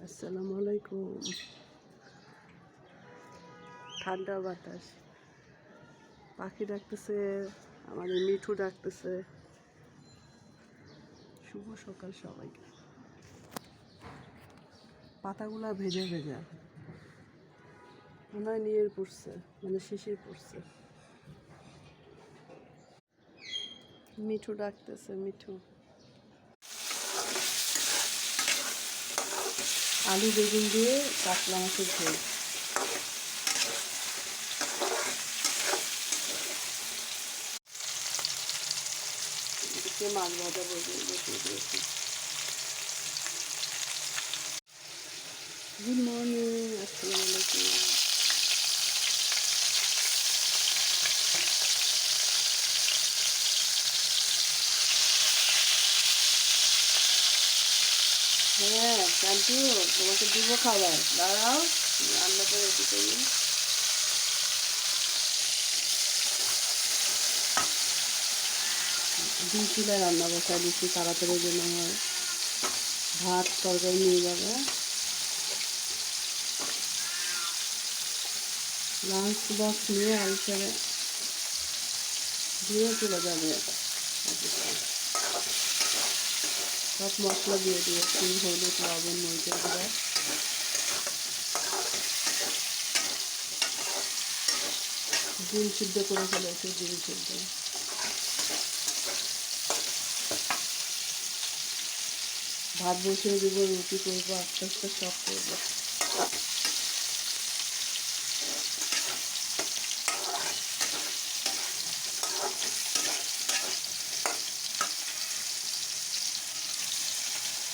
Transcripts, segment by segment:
আসসালামু আলাইকুম। ঠান্ডা বাতাস, পাখি ডাকতেছে, আমাদের মিঠু ডাকতেছে। শুভ সকাল সবাইকে। পাতাগুলা ভেজা ভেজা, মনে হয় নিয়ে পড়ছে, মানে শিশির পড়ছে। মিঠু ডাকতেছে, মিঠু। আলু বেগুন দিয়ে কাতলা মাছের ঝোল। এদিকে মাছ ভাজা বসিয়ে দিয়েছি। গুড মর্নিং, আসসালামু আলাইকুম। হ্যাঁ শান্তি, তোমাকে দিব খাবার, দাঁড়াও রান্নাটা রেডি করি। দুই চুলায় রান্না বসায় দিচ্ছি, তাড়াতাড়ি জন্য হয়। ভাত তরকারি নিয়ে যাবে, লাঞ্চ বক্স নিয়ে আইসারে দিয়ে চলে যাবে। সব মশলা দিয়ে দিয়েছি, হলুদ লবণ মরিচের গুঁড়া। ডিম সিদ্ধ করে ফেলেছি, ডিম সিদ্ধ। ভাত বসিয়ে দেবো, রুটি করবো, আস্তে আস্তে সব করবো।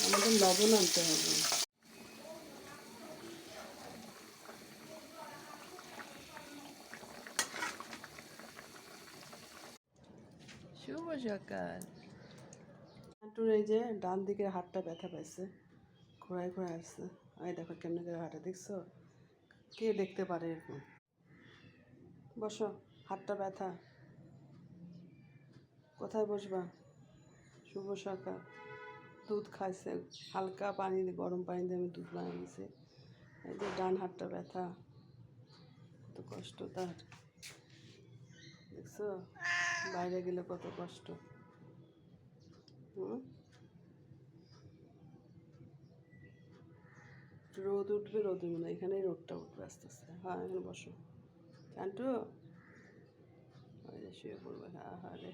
আমাদের লবণ আনতে হবে। শুভ সকাল। হাঁটুর এই যে ডান দিকের হাতটা ব্যথা পাইছে, ঘোরায় ঘোরায় আসছে। এই দেখো কেমনি করে হাঁটা, দেখছো? কে দেখতে পারে এরকম? বসো, হাতটা ব্যথা, কোথায় বসবা? শুভ সকাল। দুধ খাইছে, হালকা পানি দিয়ে, গরম পানি দিয়ে আমি দুধ বানিয়ে দিয়েছি। এই যে ডান হাতটা ব্যথা, কত কষ্ট তার, দেখছো? বাইরে গেলে কত কষ্ট। রোদ উঠবে, রোদ উঠবে না, এখানেই রোদটা উঠবে আস্তে আস্তে। হ্যাঁ এখানে বসো। চান্টু, শুয়ে পড়বে। হ্যাঁ হ্যাঁ রে।